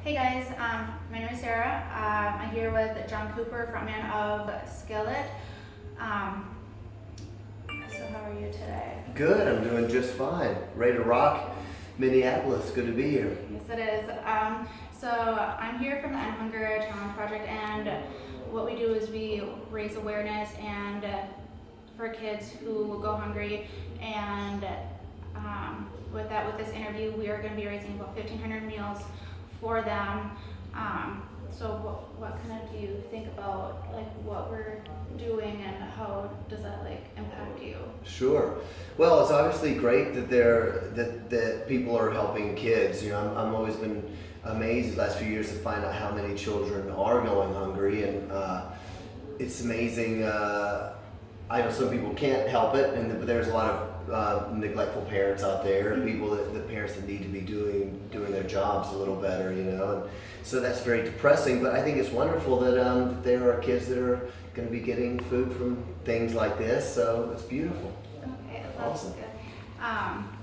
Hey guys, my name is Sara. I'm here with John Cooper, frontman of Skillet. Um, so how are you today? Good, I'm doing just fine. Ready to rock Minneapolis. Good to be here. Yes, it is. So I'm here from the End Hunger Challenge Project, and what we do is we raise awareness and for kids who go hungry. And with this interview, we are going to be raising about 1,500 meals for them. So what kind of do you think about like what we're doing and how does that like impact you? Sure. Well, it's obviously great that people are helping kids. You know, I'm always been amazed these last few years to find out how many children are going hungry, and it's amazing. I know some people can't help it, but there's a lot of neglectful parents out there, Mm-hmm. people the parents that need to be doing their jobs a little better, you know. And so that's very depressing. But I think it's wonderful that there are kids that are going to be getting food from things like this. So it's beautiful. Okay, that's Awesome. good.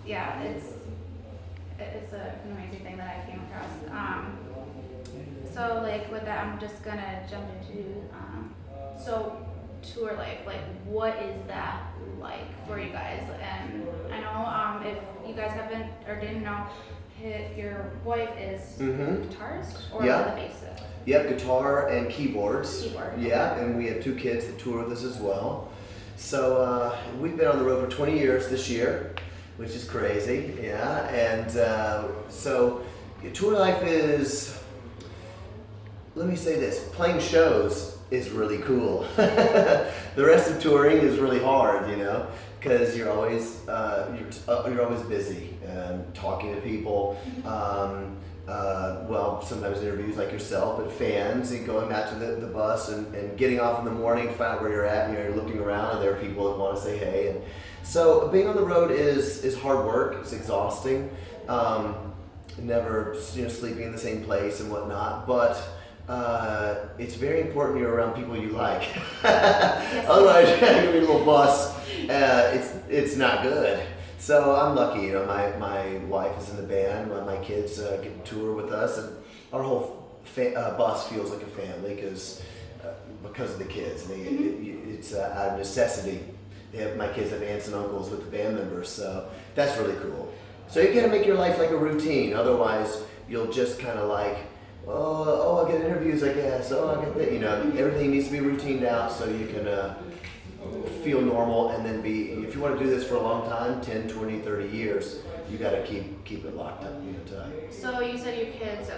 Yeah, it's an amazing thing that I came across. So like with that, I'm just gonna jump into so tour life. Like, what is that like for you guys? And I know if you guys haven't or didn't know, your wife is Mm-hmm. guitarist or Yeah. the bassist. Yep, guitar and keyboards. Keyboard. Yeah, and we have two kids that tour with us as well. So we've been on the road for 20 years this year, which is crazy. Yeah, and so tour life is, let me say this, playing shows is really cool. The rest of touring is really hard, you know, because you're always busy talking to people. Well, sometimes interviews like yourself, but fans, and going back to the bus and getting off in the morning to find out where you're at, and you're looking around and there are people that want to say hey. And so being on the road is hard work, it's exhausting. Never sleeping in the same place and whatnot, but it's very important you're around people you like. Otherwise, you're gonna be a little bus. It's not good. So I'm lucky, you know. My wife is in the band. My kids get to tour with us, and our whole bus feels like a family because of the kids. It's out of necessity. My kids have aunts and uncles with the band members, so that's really cool. So you gotta make your life like a routine. Otherwise, you'll just kind of like, oh, I get interviews, I guess. Oh, I get that. You know, everything needs to be routined out so you can feel normal, and then if you want to do this for a long time, 10, 20, 30 years, you got to keep it locked up, tight. So you said your kids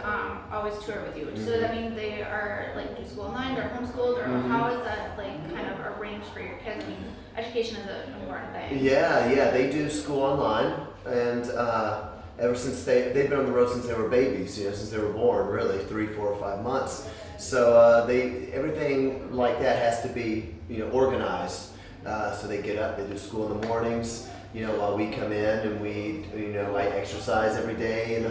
always tour with you. So does that mean they are like do school online, they're homeschooled, or how is that like kind of arranged for your kids? I mean, education is an important thing. Yeah, they do school online, and ever since they've been on the road since they were babies, since they were born, really 3, 4, or 5 months. So everything like that has to be organized. So they get up, they do school in the mornings, while we come in, and I exercise every day in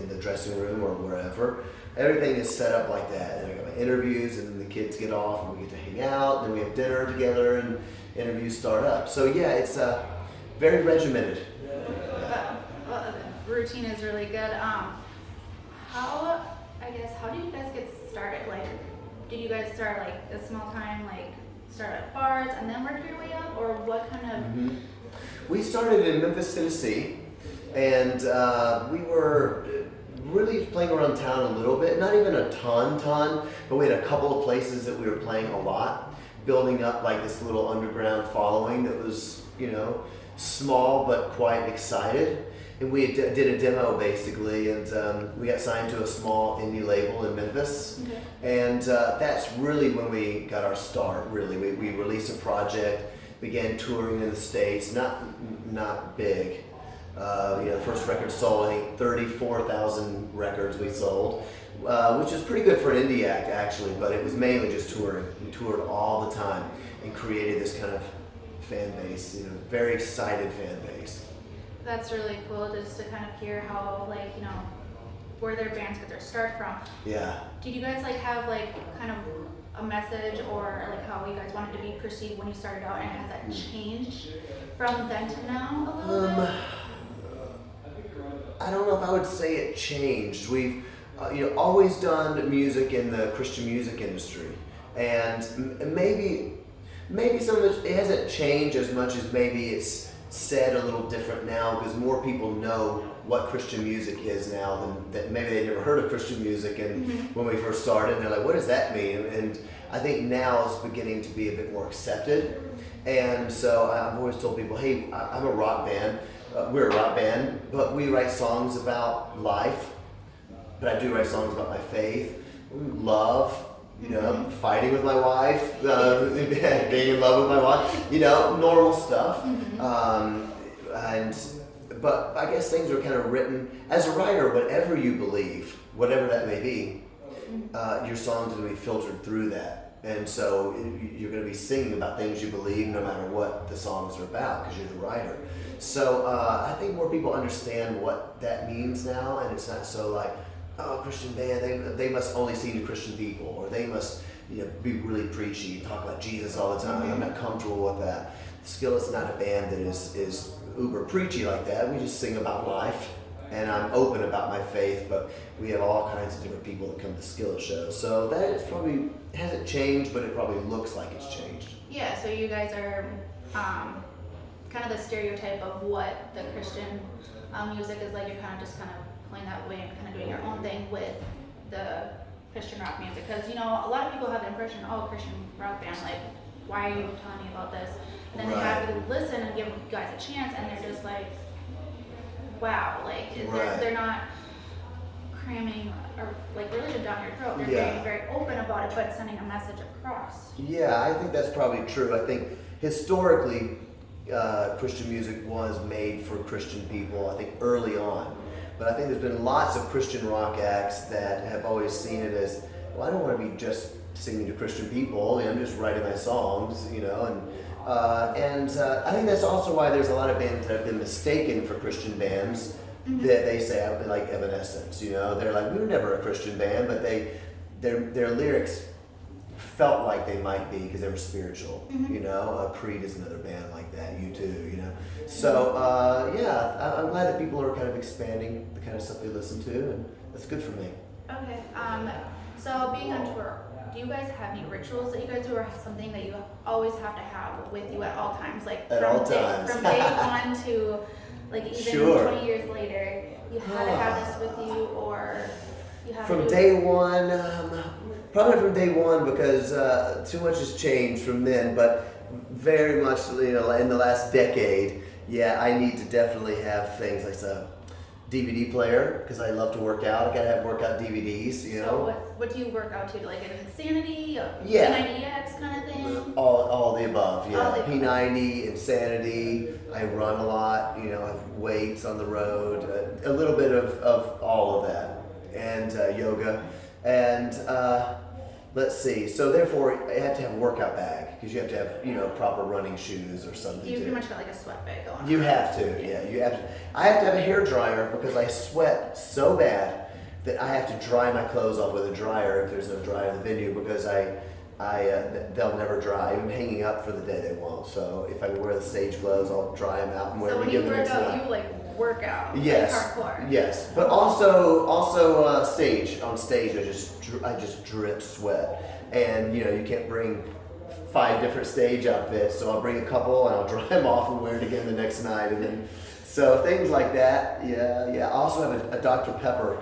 the dressing room or wherever. Everything is set up like that. And I got my interviews, and then the kids get off, and we get to hang out, and then we have dinner together, and interviews start up. So yeah, it's very regimented. Well, the routine is really good. How did you guys get started? Like, did you guys start like a small time, like start at bars and then work your way up, or what kind of? We started in Memphis, Tennessee, and we were really playing around town a little bit, not even a ton, but we had a couple of places that we were playing a lot, building up like this little underground following that was, small but quite excited. And we did a demo basically, and we got signed to a small indie label in Memphis. Okay. And that's really when we got our start, really. We released a project, began touring in the States, not big. The first record sold, I think 34,000 records we sold, which is pretty good for an indie act actually, but it was mainly just touring. We toured all the time and created this kind of fan base, very excited fan base. That's really cool just to kind of hear how where their bands get their start from. Yeah. Did you guys have kind of a message or like how you guys wanted to be perceived when you started out, and has that changed from then to now a little bit? I I don't know if I would say it changed. We've always done music in the Christian music industry, and maybe some of it hasn't changed as much as maybe it's said a little different now because more people know what Christian music is now than that maybe they never heard of Christian music and when we first started and they're like, what does that mean? And I think now it's beginning to be a bit more accepted. And so I've always told people, hey, I'm a rock band. We're a rock band, but we write songs about life. But I do write songs about my faith, love, fighting with my wife, being in love with my wife, normal stuff. But I guess things are kind of written as a writer, whatever you believe, whatever that may be, your songs are going to be filtered through that. And so you're going to be singing about things you believe no matter what the songs are about because you're the writer. So I think more people understand what that means now, and it's not so like, oh, Christian band, they must only sing to Christian people, or they must be really preachy and talk about Jesus all the time. I'm not comfortable with that. Skillet's not a band that is uber preachy like that. We just sing about life, and I'm open about my faith, but we have all kinds of different people that come to Skillet shows. So that is probably, hasn't changed, but it probably looks like it's changed. Yeah, so you guys are kind of the stereotype of what the Christian music is like. You're kind of playing that way and kind of doing your own thing with the Christian rock music. Because, a lot of people have the impression, oh, Christian rock band, like, why are you telling me about this? And then they have to listen and give you guys a chance, and they're just like, wow, like, they're not cramming or like religion down your throat. They're being very open about it, but sending a message across. Yeah, I think that's probably true. I think historically, Christian music was made for Christian people, I think early on. But I think there's been lots of Christian rock acts that have always seen it as, well, I don't want to be just singing to Christian people, I'm just writing my songs, and I think that's also why there's a lot of bands that have been mistaken for Christian bands that they say, like Evanescence, they're like, we were never a Christian band, but their lyrics felt like they might be because they were spiritual, Creed is another band like that, U2, So, I'm glad that people are kind of expanding the kind of stuff they listen to, and that's good for me. Okay, so being on tour, do you guys have any rituals that you guys do, or something that you always have to have with you at all times? Like at all times. From day one to like even 20 years later, you had to have this with you, or you have from to day one, probably from day one because too much has changed from then, but very much, in the last decade, I need to definitely have things like a DVD player because I love to work out. I gotta have workout DVDs, So what do you work out to? Like an Insanity, P90X kind of thing? All the above, All the P90, Insanity. I run a lot, I have weights on the road, a little bit of all of that, and yoga, and let's see. So therefore, I have to have a workout bag because you have to have proper running shoes or something. You pretty much got like a sweat bag on. You have to, you have to. I have to have a hair dryer because I sweat so bad that I have to dry my clothes off with a dryer if there's no dryer in the venue because they'll never dry. I'm hanging up for the day they won't. So if I wear the stage clothes, I'll dry them out and wear them again the next night. So when you work out, you work out. Yes. Like hardcore. Yes, but also stage. On stage, I just drip sweat, and you can't bring 5 different stage outfits. So I'll bring a couple and I'll dry them off and wear it again the next night, and then so things like that. Yeah. I also have a Dr. Pepper.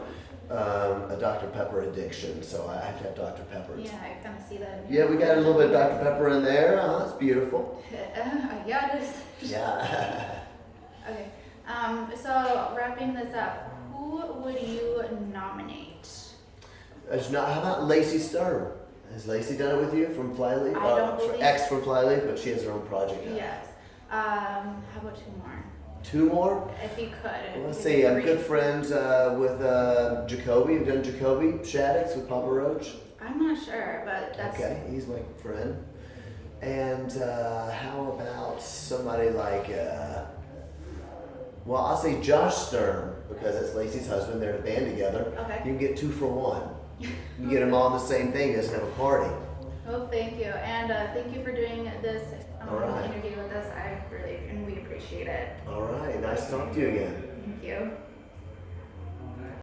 A Dr. Pepper addiction, so I have to have Dr. Pepper. Yeah, I kind of see that. Yeah, we got a little bit of Dr. Pepper in there. That's beautiful. Yeah, it is. Yeah. Okay. So wrapping this up, who would you nominate? How about Lacey Sturm? Has Lacey done it with you from Flyleaf? I don't believe. Ex from Flyleaf, but she has her own project now. Yes. How about 2 more? 2 more? If you could. Let's see. I'm good friends with Jacoby. You've done Jacoby Shaddix with Papa Roach? I'm not sure, but that's... Okay, he's my friend. And how about somebody like... I'll say Josh Sturm, because that's Lacey's husband. They're in a band together. Okay. You can get 2 for 1. You get them all in the same thing. He doesn't have a party. Well, thank you. And thank you for doing this All right. interview with us. And we appreciate it. All right. Nice to talk to you again. Thank you.